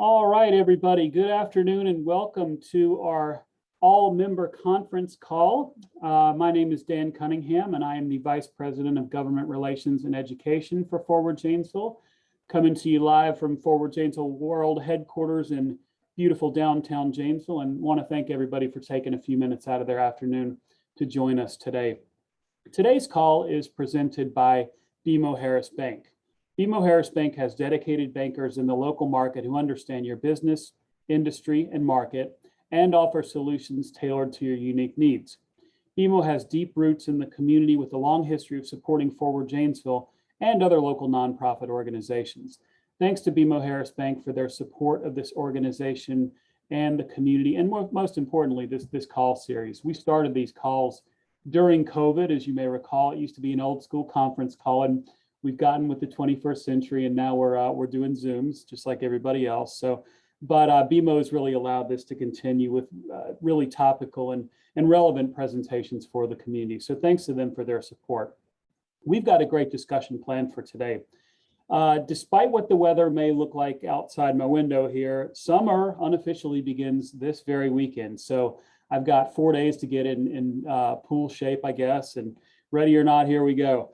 All right, everybody. Good afternoon and welcome to our all-member conference call. My name is Dan Cunningham, and I am the Vice President of Government Relations and Education for Forward Janesville, coming to you live from Forward Janesville World Headquarters in beautiful downtown Janesville, and want to thank everybody for taking a few minutes out of their afternoon to join us today. Today's call is presented by BMO Harris Bank. BMO Harris Bank has dedicated bankers in the local market who understand your business, industry, and market, and offer solutions tailored to your unique needs. BMO has deep roots in the community with a long history of supporting Forward Janesville and other local nonprofit organizations. Thanks to BMO Harris Bank for their support of this organization and the community, and most importantly, this call series. We started these calls during COVID, as you may recall. It used to be an old school conference call, and we've gotten with the 21st century, and now we're doing Zooms just like everybody else. But BMO has really allowed this to continue with really topical and relevant presentations for the community. So thanks to them for their support. We've got a great discussion planned for today. Despite what the weather may look like outside my window here, summer unofficially begins this very weekend. So I've got 4 days to get in pool shape, I guess, and ready or not, here we go.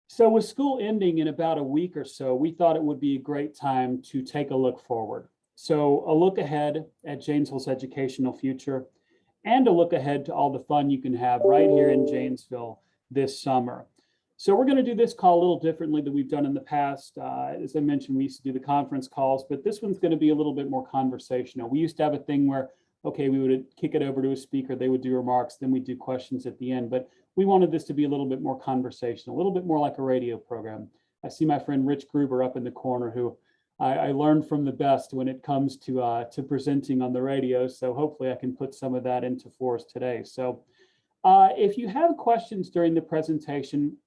So with school ending in about a week or so, we thought it would be a great time to take a look forward. So a look ahead at Janesville's educational future and a look ahead to all the fun you can have right here in Janesville this summer. So we're going to do this call a little differently than we've done in the past. As I mentioned, we used to do the conference calls, but this one's going to be a little bit more conversational. We used to have a thing where, okay, we would kick it over to a speaker, they would do remarks, then we'd do questions at the end. But we wanted this to be a little bit more conversational, a little bit more like a radio program. I see my friend Rich Gruber up in the corner, who I learned from the best when it comes to presenting on the radio. So hopefully I can put some of that into force today. So if you have questions during the presentation,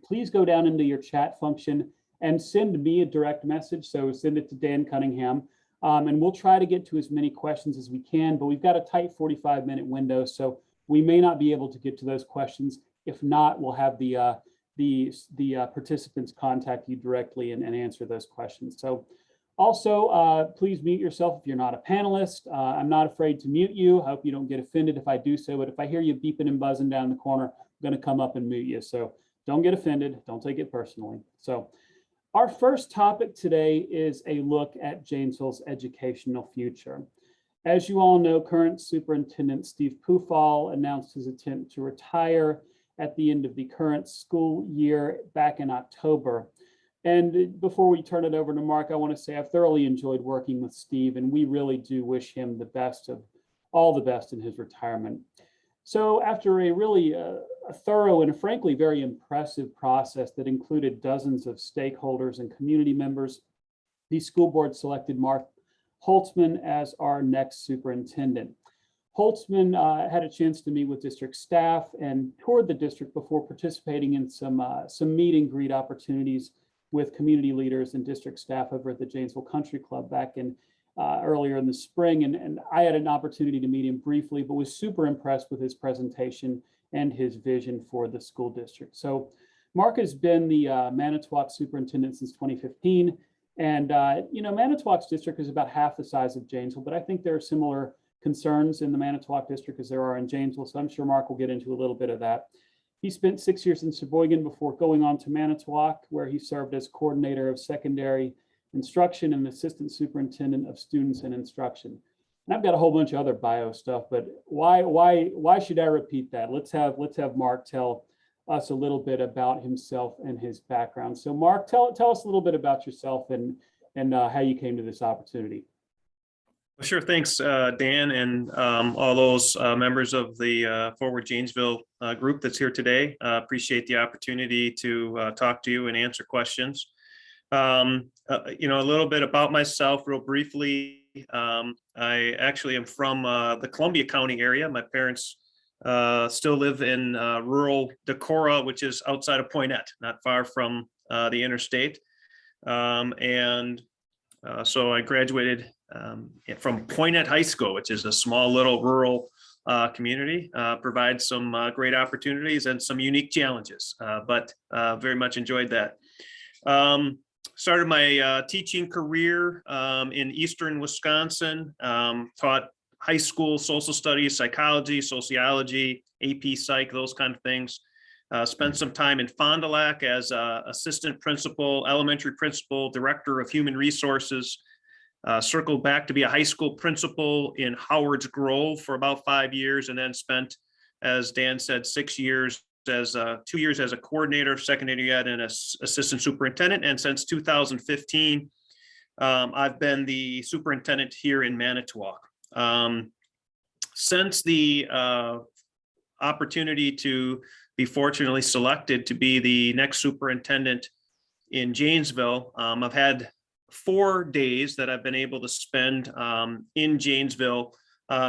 please go down into your chat function and send me a direct message. So send it to Dan Cunningham. And we'll try to get to as many questions as we can, but we've got a tight 45-minute window, so we may not be able to get to those questions. If not, we'll have the participants contact you directly and answer those questions. So also, please mute yourself if you're not a panelist. I'm not afraid to mute you. I hope you don't get offended if I do so, but if I hear you beeping and buzzing down in the corner, I'm going to come up and mute you. So don't get offended. Don't take it personally. So our first topic today is a look at Janesville's educational future. As you all know, current Superintendent Steve Pufall announced his intent to retire at the end of the current school year back in October. And before we turn it over to Mark, I want to say I've thoroughly enjoyed working with Steve, and we really do wish him the best of all the best in his retirement. So after a really a thorough and frankly very impressive process that included dozens of stakeholders and community members, the school board selected Mark Holtzman as our next superintendent. Holtzman had a chance to meet with district staff and toured the district before participating in some meet and greet opportunities with community leaders and district staff over at the Janesville Country Club back in earlier in the spring. And I had an opportunity to meet him briefly, but was super impressed with his presentation and his vision for the school district. So Mark has been the Manitowoc superintendent since 2015. And, Manitowoc's district is about half the size of Janesville, but I think there are similar concerns in the Manitowoc district as there are in Janesville. So I'm sure Mark will get into a little bit of that. He spent 6 years in Sheboygan before going on to Manitowoc, where he served as coordinator of secondary instruction and assistant superintendent of students and instruction. And I've got a whole bunch of other bio stuff, but why should I repeat that? Let's have Mark tell us a little bit about himself and his background. So Mark, tell us a little bit about yourself and how you came to this opportunity. Sure, thanks, Dan, and all those members of the Forward Janesville group that's here today. Appreciate the opportunity to talk to you and answer questions. A little bit about myself real briefly. I actually am from the Columbia County area. My parents still live in rural Decorah, which is outside of Poynette, not far from the interstate. So I graduated from Poynette High School, which is a small little rural community, provides some great opportunities and some unique challenges, but very much enjoyed that. Started my teaching career in Eastern Wisconsin, taught high school social studies, psychology, sociology, AP Psych, those kind of things. Spent some time in Fond du Lac as assistant principal, elementary principal, director of human resources. Circled back to be a high school principal in Howard's Grove for about 5 years, and then spent, as Dan said, 6 years as 2 years as a coordinator of secondary ed and assistant superintendent. And since 2015, I've been the superintendent here in Manitowoc. Since the opportunity to be fortunately selected to be the next superintendent in Janesville, I've had 4 days that I've been able to spend in Janesville,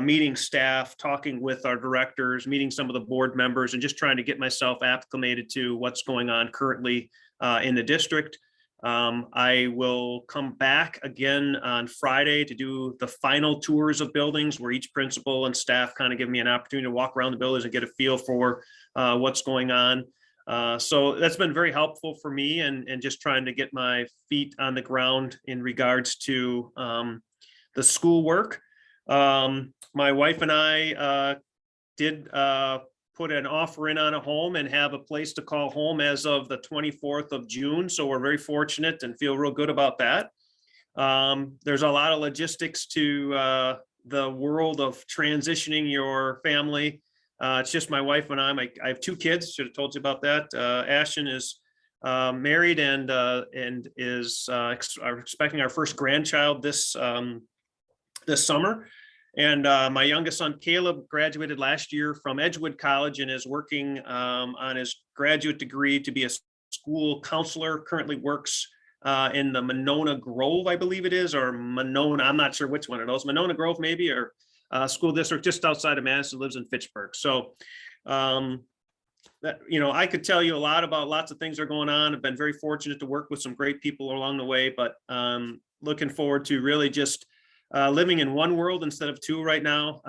meeting staff, talking with our directors, meeting some of the board members, and just trying to get myself acclimated to what's going on currently in the district. I will come back again on Friday to do the final tours of buildings where each principal and staff kind of give me an opportunity to walk around the buildings and get a feel for what's going on. So that's been very helpful for me, and just trying to get my feet on the ground in regards to the school work. My wife and I did put an offer in on a home and have a place to call home as of the 24th of June. So we're very fortunate and feel real good about that. There's a lot of logistics to the world of transitioning your family. It's just my wife and I have 2 kids. Should have told you about that. Ashton is married and is expecting our first grandchild this summer. And my youngest son, Caleb, graduated last year from Edgewood College and is working on his graduate degree to be a school counselor. Currently works in the Monona Grove, I believe it is, or Monona. I'm not sure which one of those. Monona Grove, maybe, or school district just outside of Madison, lives in Fitchburg. So that, I could tell you a lot about lots of things that are going on. I've been very fortunate to work with some great people along the way, but looking forward to really just living in one world instead of 2 right now,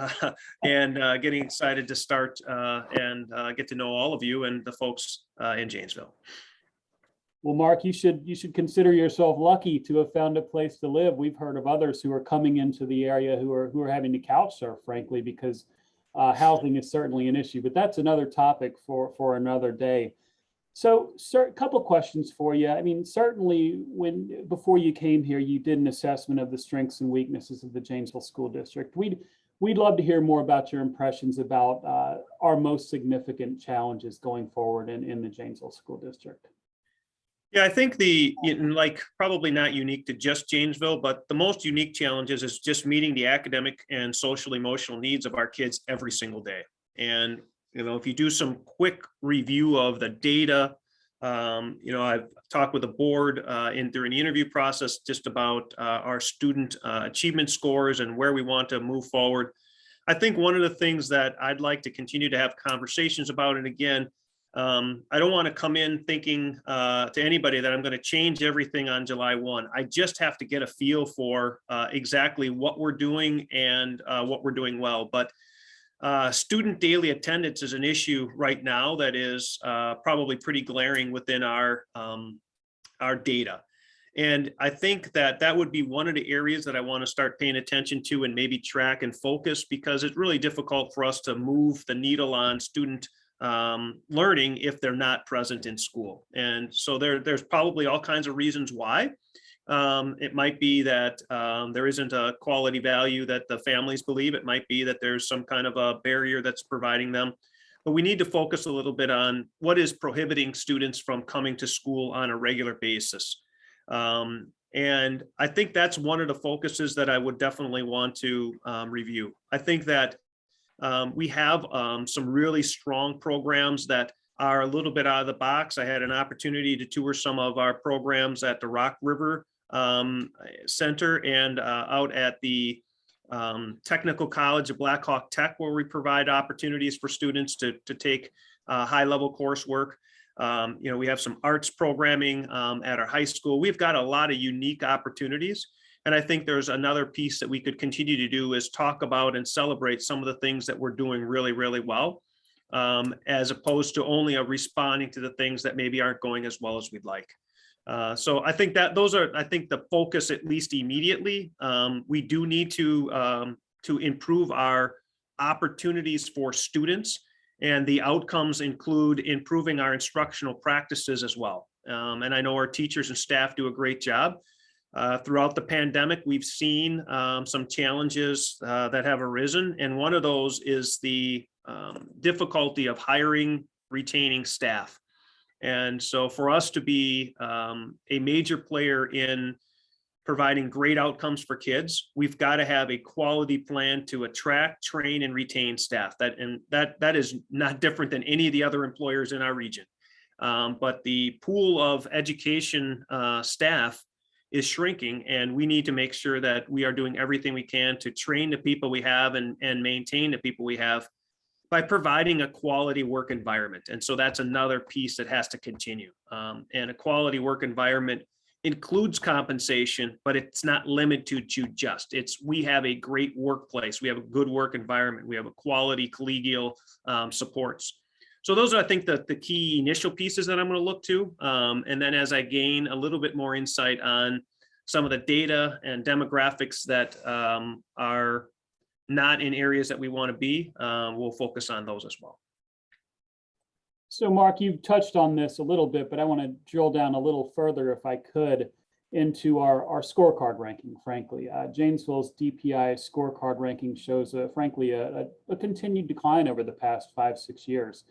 and getting excited to start and get to know all of you and the folks in Janesville. Well, Mark, you should consider yourself lucky to have found a place to live. We've heard of others who are coming into the area who are having to couch surf, frankly, because housing is certainly an issue. But that's another topic for another day. So, sir, a couple of questions for you. I mean, certainly before you came here, you did an assessment of the strengths and weaknesses of the Janesville School District. We'd love to hear more about your impressions about our most significant challenges going forward in the Janesville School District. Yeah, I think probably not unique to just Janesville, but the most unique challenges is just meeting the academic and social emotional needs of our kids every single day. And if you do some quick review of the data, I've talked with the board during the interview process just about our student achievement scores and where we want to move forward. I think one of the things that I'd like to continue to have conversations about, and again, I don't want to come in thinking to anybody that I'm going to change everything on July 1. I just have to get a feel for exactly what we're doing and what we're doing well. But student daily attendance is an issue right now that is probably pretty glaring within our data. And I think that would be one of the areas that I want to start paying attention to and maybe track and focus, because it's really difficult for us to move the needle on student learning if they're not present in school. And so there's probably all kinds of reasons why. It might be that there isn't a quality value that the families believe. It might be that there's some kind of a barrier that's providing them. But we need to focus a little bit on what is prohibiting students from coming to school on a regular basis. And I think that's one of the focuses that I would definitely want to review. I think that we have some really strong programs that are a little bit out of the box. I had an opportunity to tour some of our programs at the Rock River Center and out at the Technical College of Black Hawk Tech, where we provide opportunities for students to take high-level coursework. We have some arts programming at our high school. We've got a lot of unique opportunities. And I think there's another piece that we could continue to do is talk about and celebrate some of the things that we're doing really, really well, as opposed to only responding to the things that maybe aren't going as well as we'd like. So I think that those are, I think, the focus, at least immediately. We do need to improve our opportunities for students, and the outcomes include improving our instructional practices as well. And I know our teachers and staff do a great job. Throughout the pandemic, we've seen some challenges that have arisen, and one of those is the difficulty of hiring, retaining staff. And so for us to be a major player in providing great outcomes for kids, we've got to have a quality plan to attract, train, and retain staff. That is not different than any of the other employers in our region. But the pool of education staff is shrinking, and we need to make sure that we are doing everything we can to train the people we have and maintain the people we have by providing a quality work environment. And so that's another piece that has to continue. And a quality work environment includes compensation, but it's not limited to just. We have a great workplace. We have a good work environment. We have a quality collegial supports. So those are, I think, the key initial pieces that I'm going to look to. And then as I gain a little bit more insight on some of the data and demographics that are not in areas that we want to be, we'll focus on those as well. So Mark, you've touched on this a little bit, but I want to drill down a little further, if I could, into our scorecard ranking, frankly. Janesville's DPI scorecard ranking shows, frankly, a continued decline over the past 5-6 years.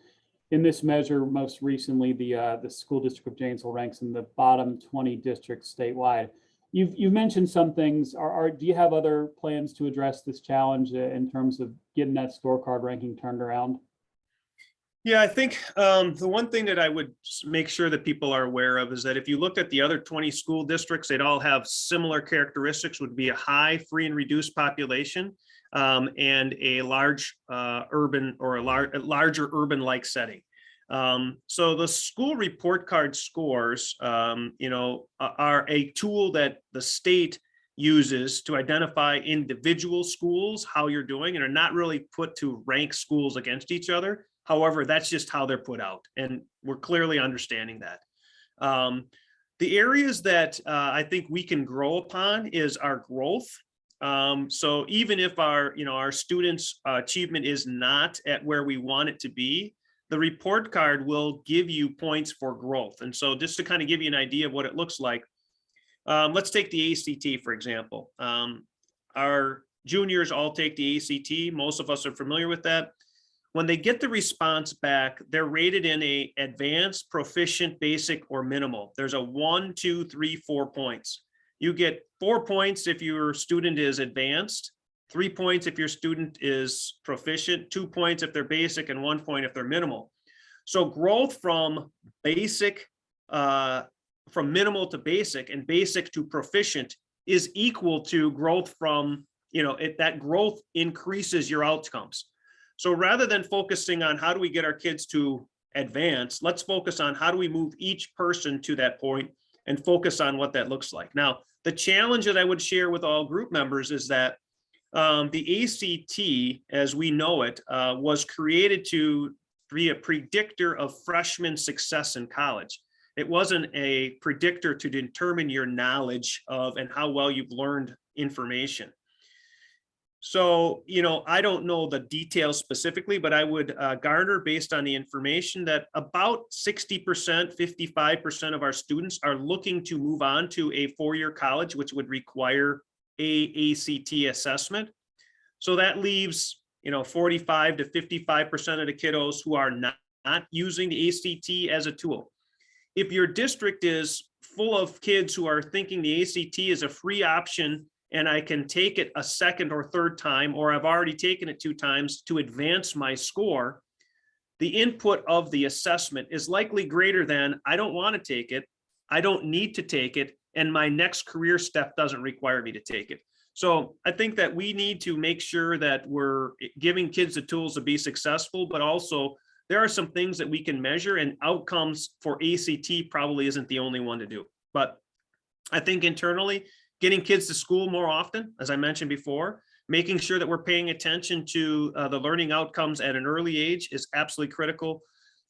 In this measure, most recently, the school district of Janesville ranks in the bottom 20 districts statewide. You've mentioned some things. Do you have other plans to address this challenge in terms of getting that scorecard ranking turned around? Yeah, I think the one thing that I would make sure that people are aware of is that if you looked at the other 20 school districts, they'd all have similar characteristics. Would be a high free and reduced population and a large urban or a larger urban-like setting. So the school report card scores, are a tool that the state uses to identify individual schools, how you're doing, and are not really put to rank schools against each other. However, that's just how they're put out, and we're clearly understanding that. The areas that I think we can grow upon is our growth. So even if our students' achievement is not at where we want it to be, the report card will give you points for growth. And so just to kind of give you an idea of what it looks like, let's take the ACT, for example. Our juniors all take the ACT. Most of us are familiar with that. When they get the response back, they're rated in a advanced, proficient, basic, or minimal. There's a 1, 2, 3, 4 points. You get 4 points if your student is advanced, 3 points if your student is proficient, 2 points if they're basic, and 1 point if they're minimal. So growth from basic, from minimal to basic and basic to proficient is equal to growth from, that growth increases your outcomes. So rather than focusing on how do we get our kids to advance, let's focus on how do we move each person to that point and focus on what that looks like. Now, the challenge that I would share with all group members is that the ACT, as we know it, was created to be a predictor of freshman success in college. It wasn't a predictor to determine your knowledge of and how well you've learned information. So, I don't know the details specifically, but I would garner based on the information that about 60%, 55% of our students are looking to move on to a four-year college, which would require a ACT assessment. So that leaves, 45 to 55% of the kiddos who are not using the ACT as a tool. If your district is full of kids who are thinking the ACT is a free option and I can take it a second or third time, or I've already taken it 2 times to advance my score, the input of the assessment is likely greater than I don't want to take it, I don't need to take it, and my next career step doesn't require me to take it. So I think that we need to make sure that we're giving kids the tools to be successful, but also there are some things that we can measure, and outcomes for ACT probably isn't the only one to do. But I think internally, getting kids to school more often, as I mentioned before, making sure that we're paying attention to the learning outcomes at an early age is absolutely critical.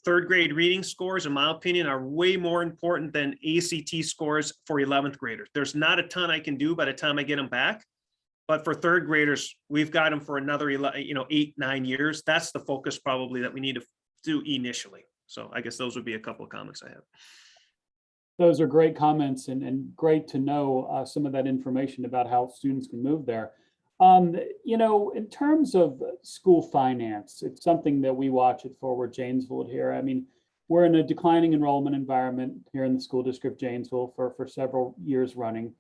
third grade reading scores, in my opinion, are way more important than ACT scores for 11th graders. There's not a ton I can do by the time I get them back. But for third graders, we've got them for another 8, 9 years. That's the focus probably that we need to do initially. So I guess those would be a couple of comments I have. Those are great comments and great to know some of that information about how students can move there. In terms of school finance, it's something that we watch at Forward Janesville here. I mean, we're in a declining enrollment environment here in the school district Janesville for several years running.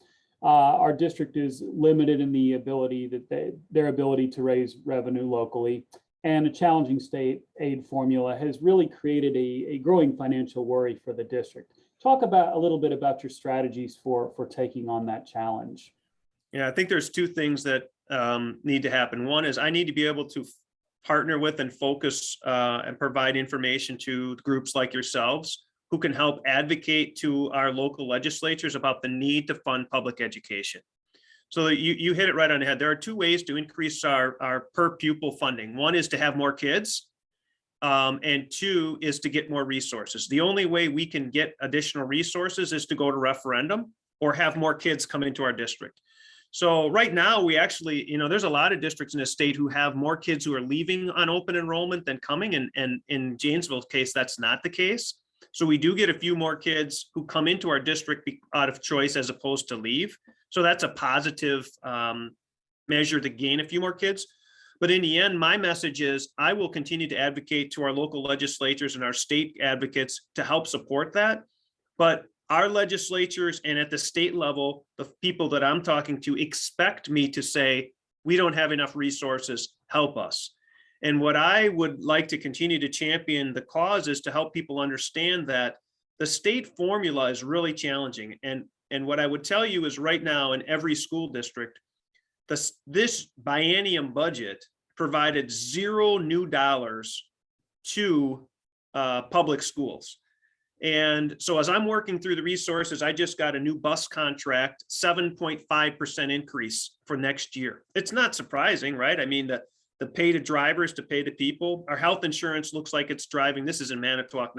Our district is limited in the ability that their ability to raise revenue locally, and a challenging state aid formula has really created a growing financial worry for the district. Talk a little bit about your strategies for taking on that challenge. Yeah, I think there's two things that need to happen. One is I need to be able to partner with and focus and provide information to groups like yourselves who can help advocate to our local legislatures about the need to fund public education. So you hit it right on the head. There are two ways to increase our per pupil funding. One is to have more kids, and two is to get more resources. The only way we can get additional resources is to go to referendum or have more kids come into our district. So right now, we actually, there's a lot of districts in the state who have more kids who are leaving on open enrollment than coming. And in Janesville's case, that's not the case. So we do get a few more kids who come into our district out of choice as opposed to leave. So that's a positive measure to gain a few more kids. But in the end, my message is I will continue to advocate to our local legislatures and our state advocates to help support that. But our legislatures and at the state level, the people that I'm talking to expect me to say, we don't have enough resources, help us. And what I would like to continue to champion the cause is to help people understand that the state formula is really challenging. And what I would tell you is right now in every school district, this biennium budget provided $0 new to public schools. And so as I'm working through the resources, I just got a new bus contract, 7.5% increase for next year. It's not surprising, right? I mean, the pay to drivers to pay to people. Our health insurance looks like it's driving, this is in Manitowoc,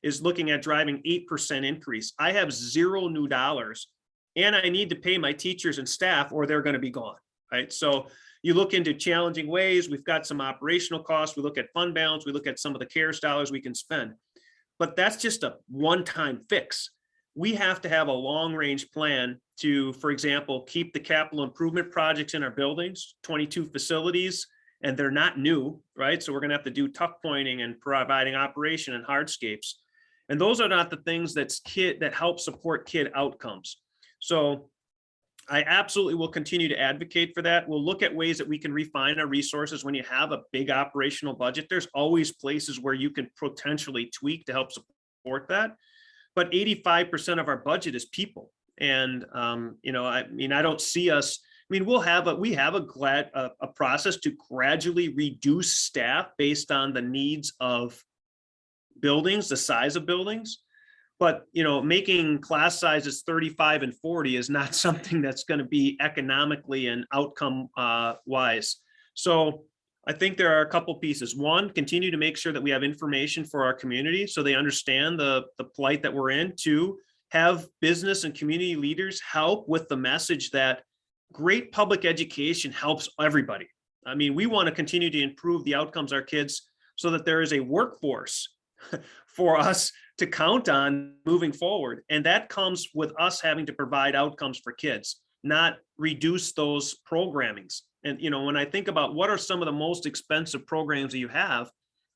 is looking at driving 8% increase. I have $0 new, and I need to pay my teachers and staff or they're going to be gone, right? So you look into challenging ways. We've got some operational costs. We look at fund balance. We look at some of the CARES dollars we can spend. But that's just a one-time fix. We have to have a long-range plan to, for example, keep the capital improvement projects in our buildings, 22 facilities, and they're not new, right? So we're going to have to do tuck pointing and providing operation and hardscapes. And those are not the things that help support kid outcomes. So I absolutely will continue to advocate for that. We'll look at ways that we can refine our resources. When you have a big operational budget, there's always places where you can potentially tweak to help support that. But 85% of our budget is people. And, I don't see us, we have a process to gradually reduce staff based on the needs of buildings, the size of buildings. But, making class sizes 35 and 40 is not something that's going to be economically and outcome wise. So I think there are a couple pieces. One, continue to make sure that we have information for our community so they understand the plight that we're in. Two, have business and community leaders help with the message that great public education helps everybody. I mean, we want to continue to improve the outcomes of our kids so that there is a workforce for us to count on moving forward. And that comes with us having to provide outcomes for kids, not reduce those programmings. And, when I think about what are some of the most expensive programs that you have,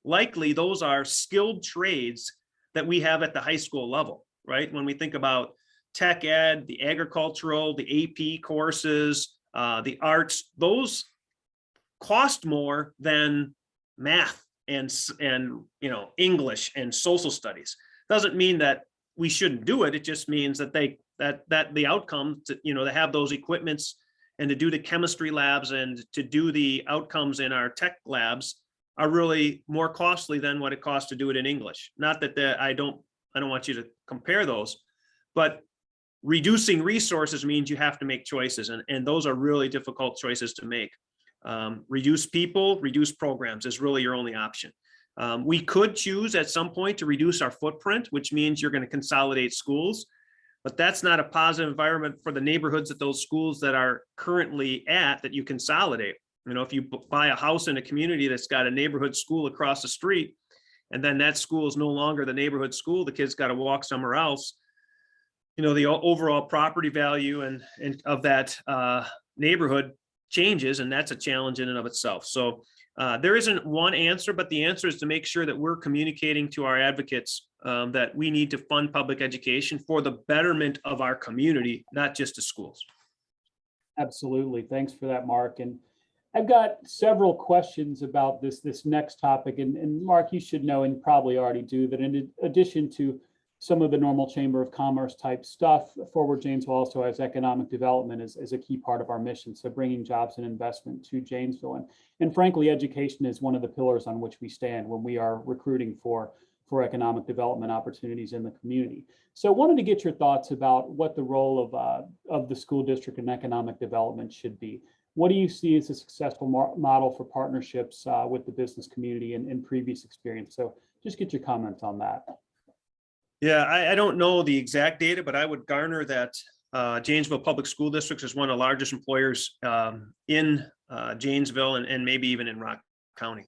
likely those are skilled trades that we have at the high school level, right? When we think about tech ed, the agricultural, the AP courses, the arts, those cost more than math and English and social studies. Doesn't mean that we shouldn't do it. It just means that that the outcome to, to have those equipments and to do the chemistry labs and to do the outcomes in our tech labs are really more costly than what it costs to do it in English. Not that I don't want you to compare those, but reducing resources means you have to make choices, and those are really difficult choices to make. Reduce people, reduce programs is really your only option. We could choose at some point to reduce our footprint, which means you're going to consolidate schools, but that's not a positive environment for the neighborhoods at those schools that are currently at that you consolidate. You know, if you buy a house in a community that's got a neighborhood school across the street, and then that school is no longer the neighborhood school, the kids got to walk somewhere else, you know, the overall property value and of that neighborhood changes, and that's a challenge in and of itself. So there isn't one answer, but the answer is to make sure that we're communicating to our advocates that we need to fund public education for the betterment of our community, not just the schools. Absolutely. Thanks for that, Mark. And I've got several questions about this next topic. And Mark, you should know, and probably already do, that in addition to some of the normal Chamber of Commerce type stuff, Forward Janesville also has economic development as a key part of our mission. So bringing jobs and investment to Janesville. And frankly, education is one of the pillars on which we stand when we are recruiting for economic development opportunities in the community. So I wanted to get your thoughts about what the role of the school district in economic development should be. What do you see as a successful model for partnerships with the business community in previous experience? So just get your comments on that. Yeah, I don't know the exact data, but I would garner that Janesville Public School Districts is one of the largest employers in Janesville and maybe even in Rock County.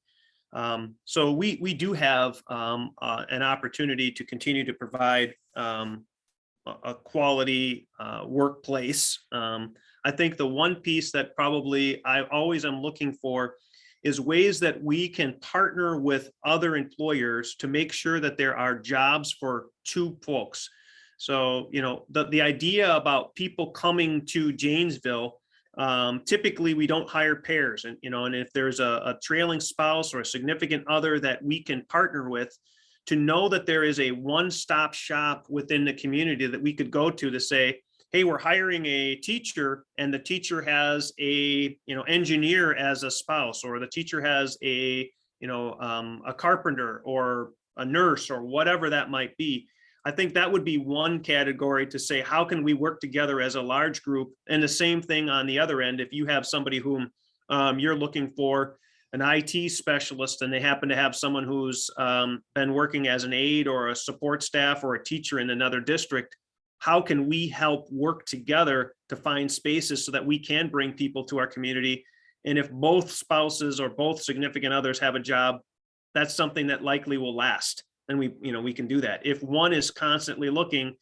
So we do have an opportunity to continue to provide a quality workplace. I think the one piece that probably I always am looking for is ways that we can partner with other employers to make sure that there are jobs for two folks. So, you know, the idea about people coming to Janesville, typically we don't hire pairs, and, you know, and if there's a trailing spouse or a significant other that we can partner with, to know that there is a one-stop shop within the community that we could go to say, hey, we're hiring a teacher, and the teacher has a, you know, engineer as a spouse, or the teacher has a, you know, a carpenter or a nurse or whatever that might be. I think that would be one category to say, how can we work together as a large group? And the same thing on the other end, if you have somebody whom you're looking for an IT specialist and they happen to have someone who's been working as an aide or a support staff or a teacher in another district, how can we help work together to find spaces so that we can bring people to our community? And if both spouses or both significant others have a job, that's something that likely will last. And we can do that. If one is constantly looking,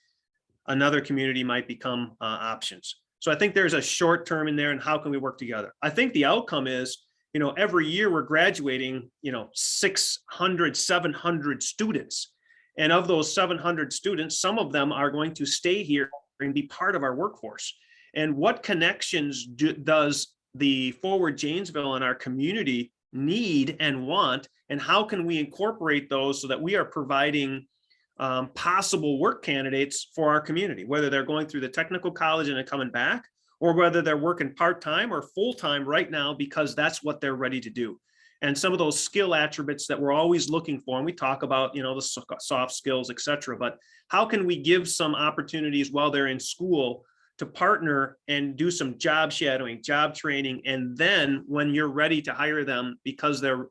another community might become options. So I think there's a short term in there, and how can we work together? I think the outcome is, you know, every year we're graduating, you know, 600, 700 students. And of those 700 students, some of them are going to stay here and be part of our workforce. And what connections does the Forward Janesville and our community need and want? And how can we incorporate those so that we are providing possible work candidates for our community, whether they're going through the technical college and then coming back, or whether they're working part-time or full-time right now because that's what they're ready to do. And some of those skill attributes that we're always looking for, and we talk about, you know, the soft skills, et cetera, but how can we give some opportunities while they're in school to partner and do some job shadowing, job training, and then when you're ready to hire them because they're,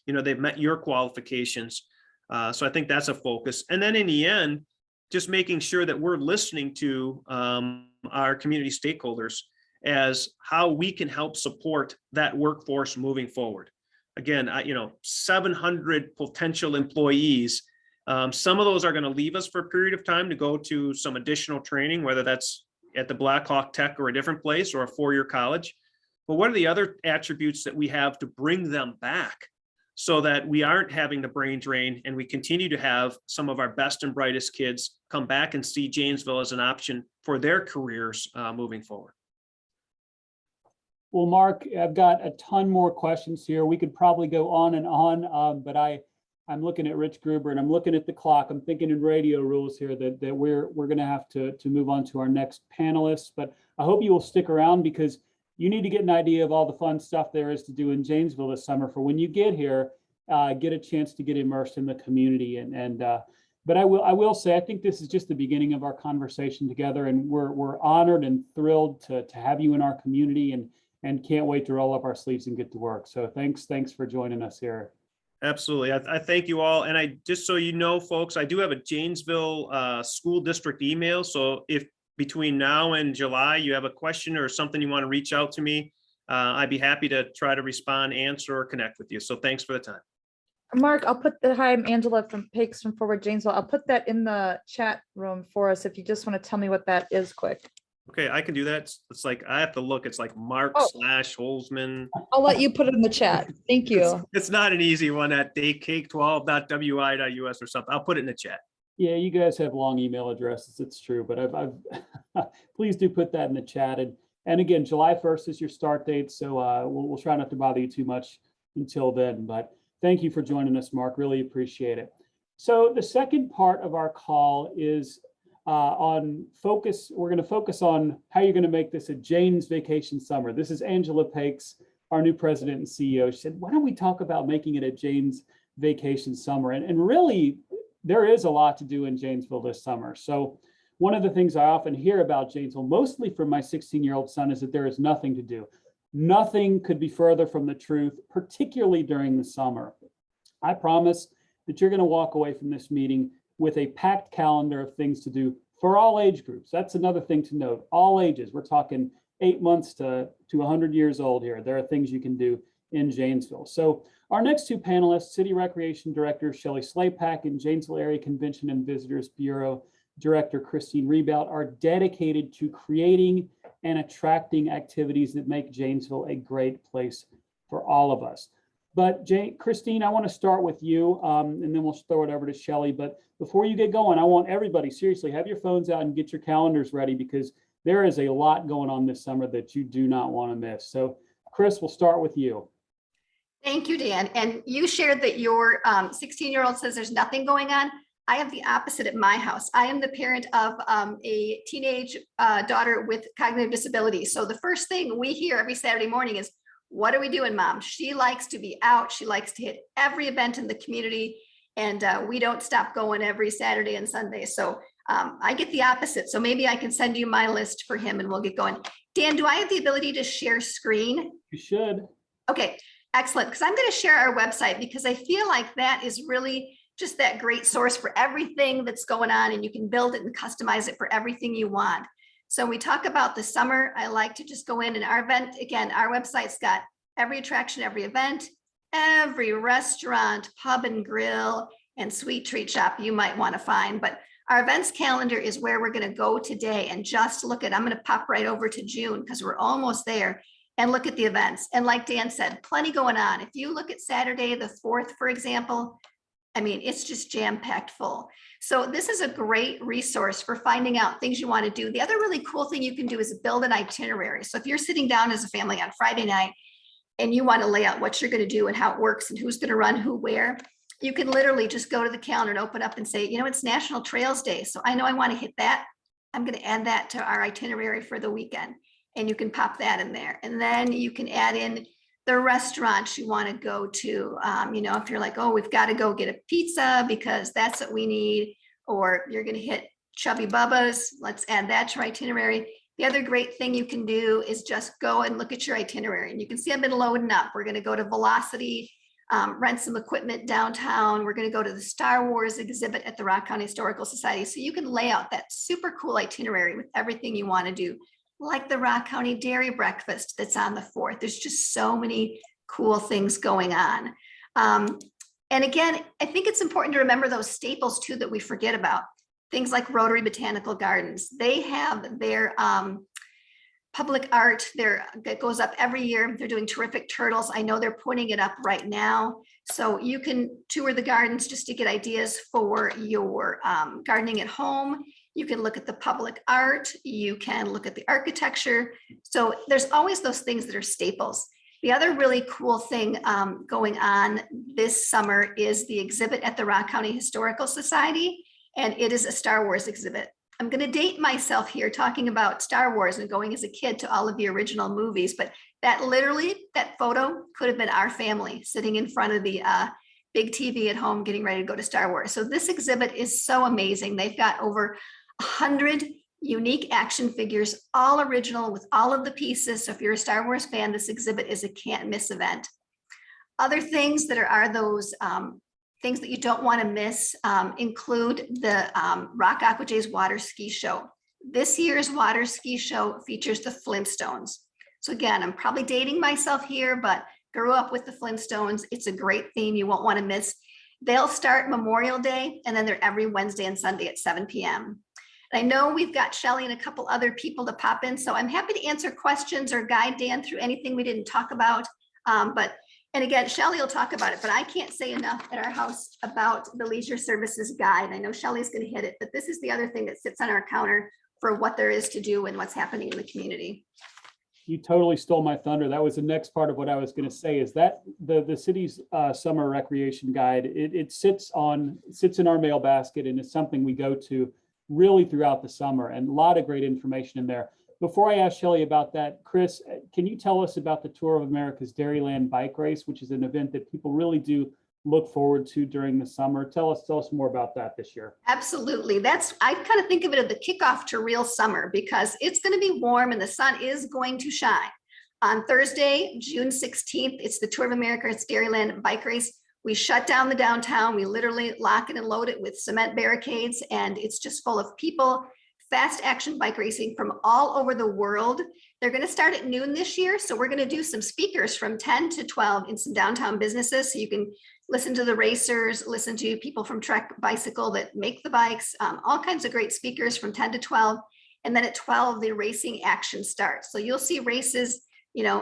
you know, they've met your qualifications. So I think that's a focus. And then in the end, just making sure that we're listening to our community stakeholders as how we can help support that workforce moving forward. Again, 700 potential employees. Some of those are going to leave us for a period of time to go to some additional training, whether that's at the Blackhawk Tech or a different place or a four-year college. But what are the other attributes that we have to bring them back so that we aren't having the brain drain and we continue to have some of our best and brightest kids come back and see Janesville as an option for their careers moving forward? Well, Mark, I've got a ton more questions here. We could probably go on and on, but I'm looking at Rich Gruber and I'm looking at the clock. I'm thinking in radio rules here that we're going to have to move on to our next panelists. But I hope you will stick around because you need to get an idea of all the fun stuff there is to do in Janesville this summer for when you get here, get a chance to get immersed in the community. But I will say, I think this is just the beginning of our conversation together, and we're honored and thrilled to have you in our community and can't wait to roll up our sleeves and get to work. So thanks for joining us here. Absolutely. I thank you all. And I, just so you know, folks, I do have a Janesville School District email. So if between now and July, you have a question or something you want to reach out to me, I'd be happy to try to respond, answer, or connect with you. So thanks for the time. Mark, I'll put the, hi, I'm Angela from Pakes from Forward Janesville. I'll put that in the chat room for us if you just want to tell me what that is quick. Okay, I can do that. It's like, I have to look, it's like Mark Oh. / Holzman. I'll let you put it in the chat. Thank you. It's not an easy one at daycake12.wi.us or something. I'll put it in the chat. Yeah, you guys have long email addresses. It's true, but I've please do put that in the chat. And again, July 1st is your start date, so we'll try not to bother you too much until then. But thank you for joining us, Mark. Really appreciate it. So the second part of our call is on focus. We're going to focus on how you're going to make this a Jane's Vacation Summer. This is Angela Pakes, our new president and CEO. She said, why don't we talk about making it a Jane's Vacation Summer? And really, there is a lot to do in Janesville this summer. So one of the things I often hear about Janesville, mostly from my 16-year-old son, is that there is nothing to do. Nothing could be further from the truth, particularly during the summer. I promise that you're going to walk away from this meeting with a packed calendar of things to do for all age groups. That's another thing to note. All ages. We're talking 8 months to 100 years old here. There are things you can do in Janesville. So our next two panelists, City Recreation Director Shelley Slapak and Janesville Area Convention and Visitors Bureau Director Christine Rebout, are dedicated to creating and attracting activities that make Janesville a great place for all of us. But Christine, I want to start with you, and then we'll throw it over to Shelley. But before you get going, I want everybody, seriously, have your phones out and get your calendars ready, because there is a lot going on this summer that you do not want to miss. So Chris, we'll start with you. Thank you, Dan. And you shared that your 16-year-old says there's nothing going on. I have the opposite at my house. I am the parent of a teenage daughter with cognitive disability. So the first thing we hear every Saturday morning is, what are we doing, Mom? She likes to be out. She likes to hit every event in the community. And we don't stop going every Saturday and Sunday. So I get the opposite. So maybe I can send you my list for him and we'll get going. Dan, do I have the ability to share screen? You should. Okay, excellent. Because I'm going to share our website, because I feel like that is really just that great source for everything that's going on, and you can build it and customize it for everything you want. So we talk about the summer. I like to just go in, and our event, again, our website's got every attraction, every event, every restaurant, pub and grill, and sweet treat shop you might want to find. But our events calendar is where we're going to go today, and just look at, I'm going to pop right over to June because we're almost there, and look at the events. And like Dan said, plenty going on. If you look at Saturday, the 4th, for example, I mean, it's just jam-packed full. So this is a great resource for finding out things you want to do. The other really cool thing you can do is build an itinerary. So if you're sitting down as a family on Friday night and you want to lay out what you're going to do and how it works and who's going to run who where, you can literally just go to the calendar and open up and say, you know, it's National Trails Day. So I know I want to hit that. I'm going to add that to our itinerary for the weekend. And you can pop that in there. And then you can add in the restaurants you want to go to. You know, if you're like, oh, we've got to go get a pizza because that's what we need, or you're going to hit Chubby Bubba's, let's add that to our itinerary. The other great thing you can do is just go and look at your itinerary, and you can see I've been loading up. We're going to go to Velocity, rent some equipment downtown. We're going to go to the Star Wars exhibit at the Rock County Historical Society. So you can lay out that super cool itinerary with everything you want to do, like the Rock County Dairy Breakfast that's on the 4th. There's just so many cool things going on. And again, I think it's important to remember those staples too that we forget about. Things like Rotary Botanical Gardens. They have their public art there that goes up every year. They're doing terrific turtles. I know they're putting it up right now. So you can tour the gardens just to get ideas for your gardening at home. You can look at the public art. You can look at the architecture. So there's always those things that are staples. The other really cool thing going on this summer is the exhibit at the Rock County Historical Society, and it is a Star Wars exhibit. I'm going to date myself here talking about Star Wars and going as a kid to all of the original movies, but that photo could have been our family sitting in front of the big TV at home getting ready to go to Star Wars. So this exhibit is so amazing. They've got over 100 unique action figures, all original with all of the pieces. So if you're a Star Wars fan, this exhibit is a can't miss event. Other things that are those things that you don't want to miss include the Rock Aqua J's water ski show. This year's water ski show features the Flintstones. So again, I'm probably dating myself here, but grew up with the Flintstones. It's a great theme you won't want to miss. They'll start Memorial Day, and then they're every Wednesday and Sunday at 7 p.m. And I know we've got Shelley and a couple other people to pop in, so I'm happy to answer questions or guide Dan through anything we didn't talk about. And again, Shelley will talk about it, but I can't say enough at our house about the leisure services guide. I know Shelley's going to hit it, but this is the other thing that sits on our counter for what there is to do and what's happening in the community. You totally stole my thunder. That was the next part of what I was going to say, is that the city's summer recreation guide, it sits in our mail basket, and it's something we go to really throughout the summer, and a lot of great information in there. Before I ask Shelley about that, Chris, can you tell us about the Tour of America's Dairyland bike race, which is an event that people really do look forward to during the summer? Tell us more about that this year. Absolutely. I kind of think of it as the kickoff to real summer, because it's going to be warm and the sun is going to shine. On Thursday, June 16th, it's the Tour of America's Dairyland bike race. We shut down the downtown. We literally lock it and load it with cement barricades, and it's just full of people. Fast action bike racing from all over the world. They're going to start at noon this year. So we're going to do some speakers from 10 to 12 in some downtown businesses. So you can listen to the racers, listen to people from Trek Bicycle that make the bikes, all kinds of great speakers from 10 to 12. And then at 12, the racing action starts. So you'll see races,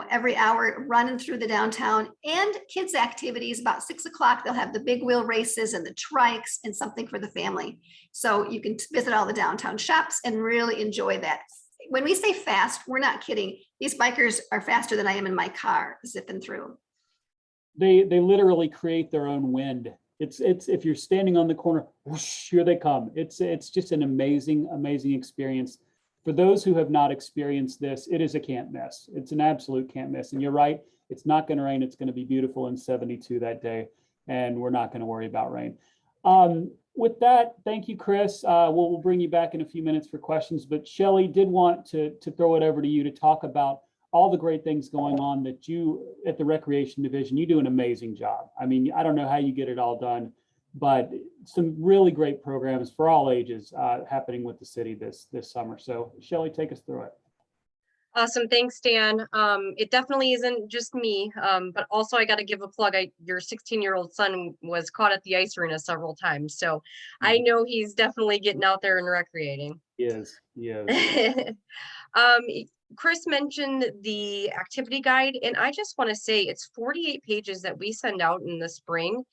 every hour running through the downtown, and kids activities. About 6 o'clock, they'll have the big wheel races and the trikes and something for the family. So you can visit all the downtown shops and really enjoy that. When we say fast, we're not kidding. These bikers are faster than I am in my car zipping through. They literally create their own wind. It's if you're standing on the corner, whoosh, here they come. It's just an amazing experience. For those who have not experienced this, it is a can't miss. It's an absolute can't miss. And you're right, it's not going to rain. It's going to be beautiful in 72 that day, and we're not going to worry about rain. With that, thank you, Chris. We'll bring you back in a few minutes for questions, but Shelley did want to throw it over to you to talk about all the great things going on that you at the Recreation Division. You do an amazing job. I mean, I don't know how you get it all done, but some really great programs for all ages happening with the city this summer. So Shelley, take us through it. Awesome. Thanks, Dan. It definitely isn't just me, but also I got to give a plug. Your 16-year-old son was caught at the ice arena several times. So I know he's definitely getting out there and recreating. Yes. Chris mentioned the activity guide, and I just want to say it's 48 pages that we send out in the spring.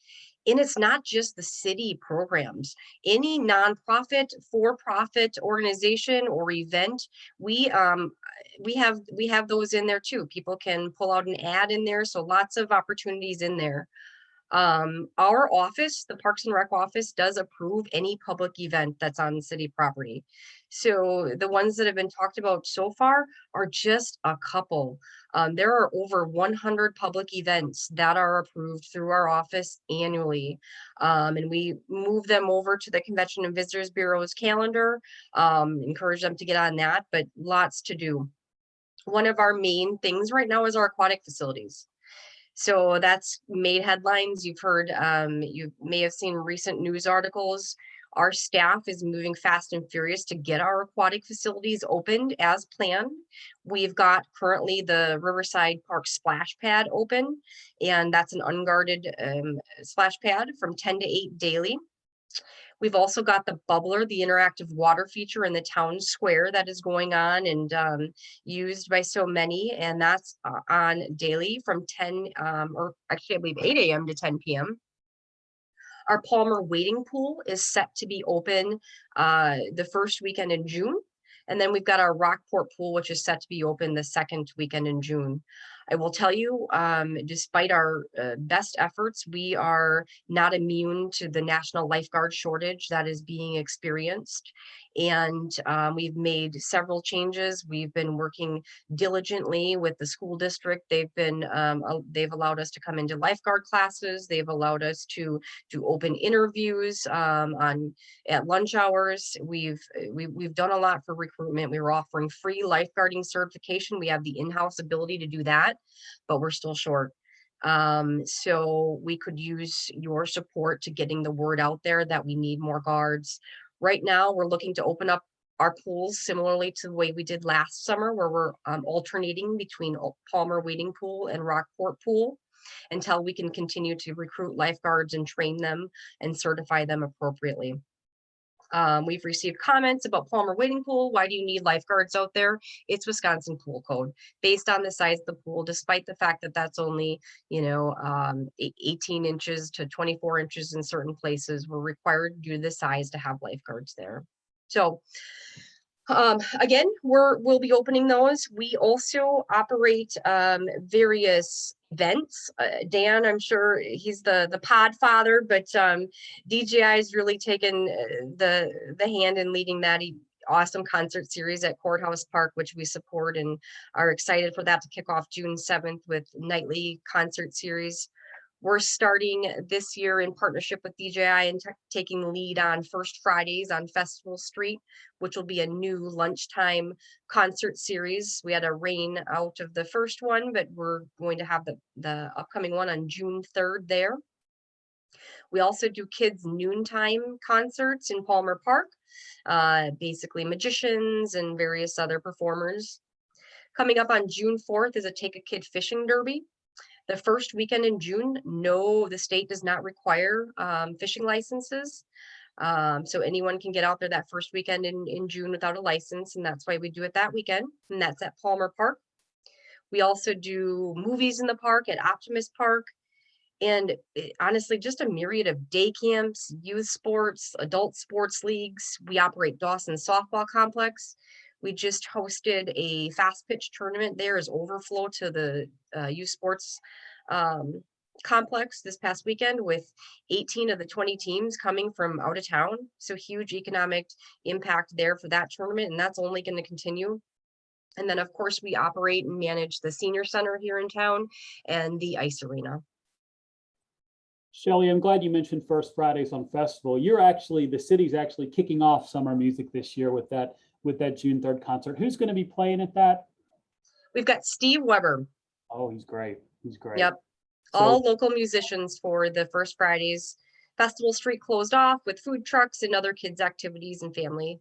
And it's not just the city programs. Any nonprofit, for-profit organization or event, we have those in there too. People can pull out an ad in there, so lots of opportunities in there. Our office, the Parks and Rec office, does approve any public event that's on city property. So the ones that have been talked about so far are just a couple. There are over 100 public events that are approved through our office annually. And we move them over to the Convention and Visitors Bureau's calendar, encourage them to get on that, but lots to do. One of our main things right now is our aquatic facilities. So that's made headlines. You've heard, you may have seen recent news articles. Our staff is moving fast and furious to get our aquatic facilities opened as planned. We've got currently the Riverside Park splash pad open, and that's an unguarded splash pad from 10 to 8 daily. We've also got the bubbler, the interactive water feature in the town square that is going on and used by so many, and that's on daily from 10, or actually I believe 8 a.m. to 10 p.m. Our Palmer wading pool is set to be open the first weekend in June. And then we've got our Rockport pool, which is set to be open the second weekend in June. I will tell you, despite our best efforts, we are not immune to the national lifeguard shortage that is being experienced. And we've made several changes. We've been working diligently with the school district. They've allowed us to come into lifeguard classes. They've allowed us to do open interviews at lunch hours. We've done a lot for recruitment. We were offering free lifeguarding certification. We have the in-house ability to do that, but we're still short. So we could use your support to getting the word out there that we need more guards. Right now, we're looking to open up our pools similarly to the way we did last summer, where we're alternating between Palmer Wading Pool and Rockport Pool until we can continue to recruit lifeguards and train them and certify them appropriately. We've received comments about Palmer Wading Pool. Why do you need lifeguards out there? It's Wisconsin pool code based on the size of the pool, despite the fact that that's only, 18 inches to 24 inches in certain places. We're required due to the size to have lifeguards there. So again, we'll be opening those. We also operate various events. Dan, I'm sure he's the pod father, but DJI has really taken the hand in leading that awesome concert series at Courthouse Park, which we support and are excited for that to kick off June 7th with nightly concert series. We're starting this year in partnership with DJI and taking the lead on First Fridays on Festival Street, which will be a new lunchtime concert series. We had a rain out of the first one, but we're going to have the upcoming one on June 3rd there. We also do kids noontime concerts in Palmer Park, basically magicians and various other performers. Coming up on June 4th is a Take a Kid Fishing Derby. The first weekend in June, no, the state does not require fishing licenses. So anyone can get out there that first weekend in June without a license, and that's why we do it that weekend, and that's at Palmer Park. We also do movies in the park at Optimist Park, and honestly, just a myriad of day camps, youth sports, adult sports leagues. We operate Dawson Softball Complex. We just hosted a fast pitch tournament there as overflow to the youth sports complex this past weekend with 18 of the 20 teams coming from out of town. So huge economic impact there for that tournament, and that's only going to continue. And then, of course, we operate and manage the senior center here in town and the ice arena. Shelley, I'm glad you mentioned First Fridays on Festival. The city's actually kicking off summer music this year with that June 3rd concert. Who's going to be playing at that? We've got Steve Weber. Oh, he's great. He's great. Yep. So, all local musicians for the First Fridays. Festival Street closed off with food trucks and other kids' activities and family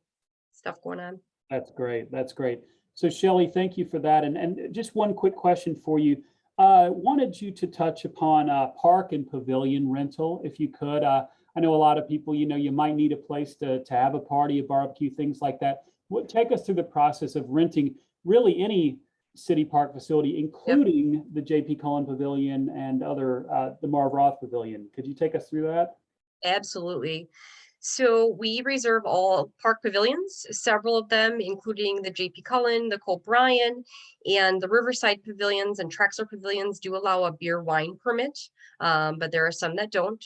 stuff going on. That's great. That's great. So Shelley, thank you for that. And just one quick question for you. Wanted you to touch upon park and pavilion rental, if you could. I know a lot of people, you might need a place to have a party, a barbecue, things like that. Take us through the process of renting really any city park facility, including the JP Cullen Pavilion and other, the Marv Roth Pavilion. Could you take us through that? Absolutely. So we reserve all park pavilions, several of them, including the JP Cullen, the Cole Bryan, and the Riverside pavilions and Trexler pavilions do allow a beer wine permit, but there are some that don't.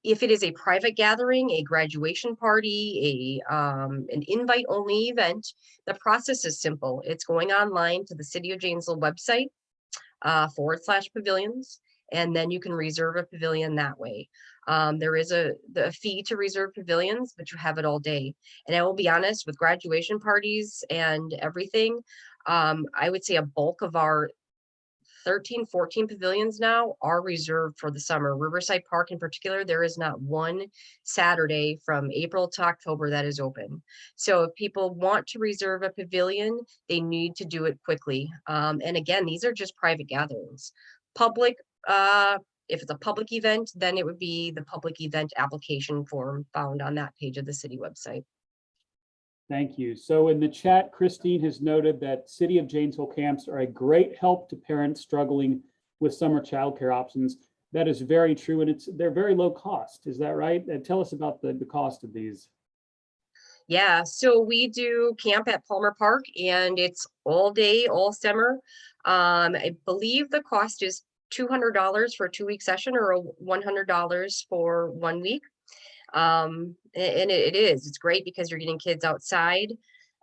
If it is a private gathering, a graduation party, an invite-only event, the process is simple. It's going online to the City of Janesville website, /pavilions, and then you can reserve a pavilion that way. There is the fee to reserve pavilions, but you have it all day. And I will be honest, with graduation parties and everything, I would say a bulk of our 13, 14 pavilions now are reserved for the summer. Riverside Park in particular, there is not one Saturday from April to October that is open. So if people want to reserve a pavilion, they need to do it quickly. And again, these are just private gatherings. Public, if it's a public event, then it would be the public event application form found on that page of the city website. Thank you. So in the chat, Christine has noted that City of Janesville camps are a great help to parents struggling with summer childcare options. That is very true, and they're very low cost. Is that right? And tell us about the cost of these. Yeah, so we do camp at Palmer Park, and it's all day, all summer. I believe the cost is $200 for a 2-week session or $100 for 1 week. And it's great because you're getting kids outside,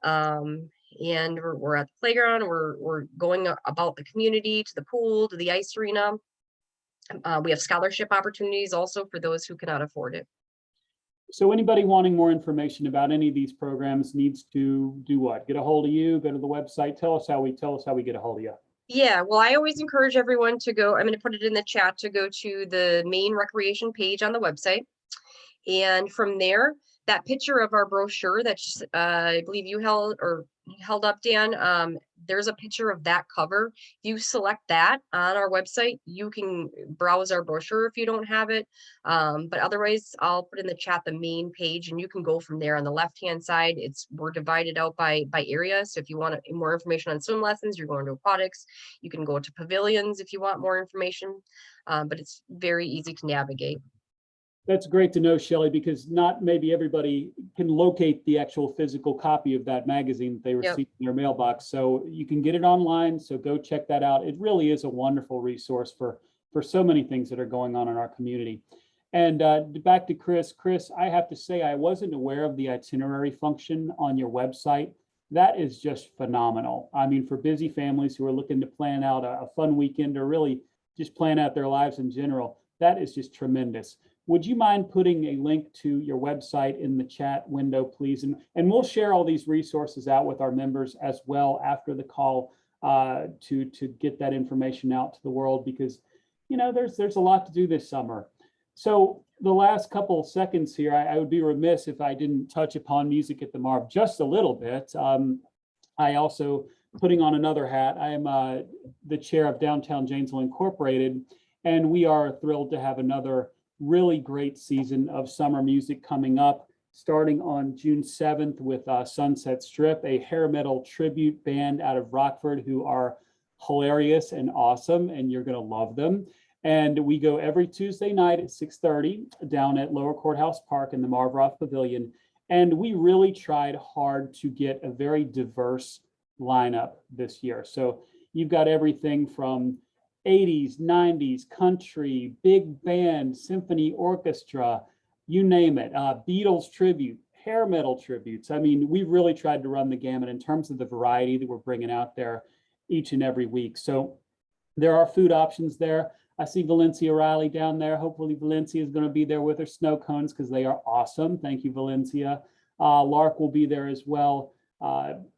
and we're at the playground, we're going about the community, to the pool, to the ice arena. We have scholarship opportunities also for those who cannot afford it. So anybody wanting more information about any of these programs needs to do what? Get a hold of you, go to the website, tell us how we get a hold of you. Yeah, well, I always encourage everyone to go, I'm going to put it in the chat, to go to the main recreation page on the website. And from there, that picture of our brochure that I believe you held up, Dan, there's a picture of that cover. If you select that on our website, you can browse our brochure if you don't have it. But otherwise, I'll put in the chat the main page, and you can go from there. On the left-hand side, we're divided out by area. So if you want more information on swim lessons, you're going to aquatics. You can go to pavilions if you want more information, but it's very easy to navigate. That's great to know, Shelley, because not maybe everybody can locate the actual physical copy of that magazine that they received in their mailbox. So you can get it online. So go check that out. It really is a wonderful resource for so many things that are going on in our community. And back to Chris. Chris, I have to say, I wasn't aware of the itinerary function on your website. That is just phenomenal. I mean, for busy families who are looking to plan out a fun weekend, or really just plan out their lives in general, that is just tremendous. Would you mind putting a link to your website in the chat window, please? And we'll share all these resources out with our members as well after the call to get that information out to the world, because, you know, there's a lot to do this summer. So the last couple of seconds here, I would be remiss if I didn't touch upon Music at the Marv just a little bit. I also, putting on another hat, I am the chair of Downtown Janesville Incorporated, and we are thrilled to have another really great season of summer music coming up, starting on June 7th with Sunset Strip, a hair metal tribute band out of Rockford who are hilarious and awesome, and you're going to love them. And we go every Tuesday night at 6:30 down at Lower Courthouse Park in the Marv Roth Pavilion. And we really tried hard to get a very diverse lineup this year. So you've got everything from 80s, 90s, country, big band, symphony orchestra, you name it, Beatles tribute, hair metal tributes. I mean, we really tried to run the gamut in terms of the variety that we're bringing out there each and every week. So there are food options there. I see Valencia Riley down there. Hopefully Valencia is going to be there with her snow cones, because they are awesome. Thank you, Valencia. Lark will be there as well.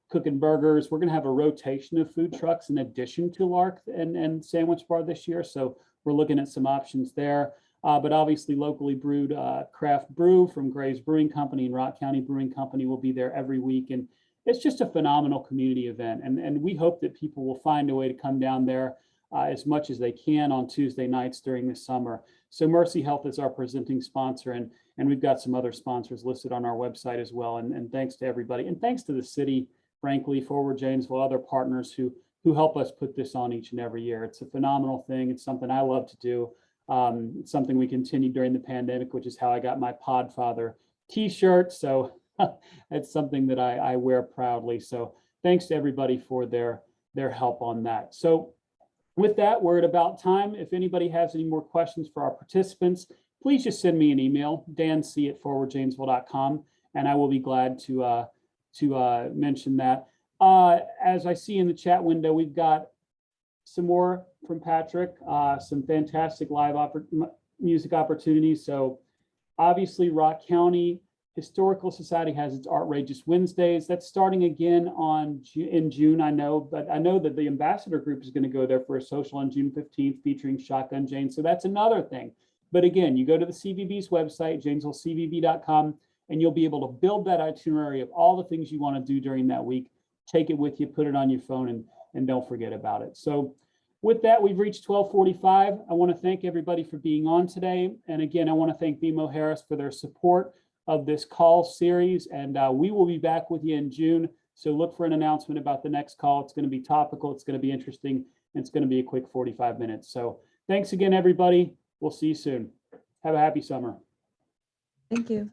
Cooking burgers. We're going to have a rotation of food trucks in addition to Lark and Sandwich Bar this year. So we're looking at some options there. But obviously locally brewed craft brew from Gray's Brewing Company and Rock County Brewing Company will be there every week. And it's just a phenomenal community event. And we hope that people will find a way to come down there as much as they can on Tuesday nights during the summer. So Mercy Health is our presenting sponsor, and we've got some other sponsors listed on our website as well. And thanks to everybody. And thanks to the city, frankly, Forward Janesville, other partners who help us put this on each and every year. It's a phenomenal thing. It's something I love to do. It's something we continued during the pandemic, which is how I got my Podfather t-shirt. So it's something that I wear proudly. So thanks to everybody for their help on that. So with that, we're at about time. If anybody has any more questions for our participants, please just send me an email, danc@forwardjanesville.com, and I will be glad to mention that. As I see in the chat window, we've got some more from Patrick, some fantastic live music opportunities. So obviously Rock County Historical Society has its Artrageous Wednesdays. That's starting again in June, I know, but I know that the Ambassador Group is going to go there for a social on June 15th featuring Shotgun Jane. So that's another thing. But again, you go to the CVB's website, janesvillecvb.com, and you'll be able to build that itinerary of all the things you want to do during that week. Take it with you, put it on your phone, and don't forget about it. So with that, we've reached 12:45. I want to thank everybody for being on today. And again, I want to thank BMO Harris for their support of this call series. And we will be back with you in June. So look for an announcement about the next call. It's going to be topical. It's going to be interesting. And it's going to be a quick 45 minutes. So thanks again, everybody. We'll see you soon. Have a happy summer. Thank you.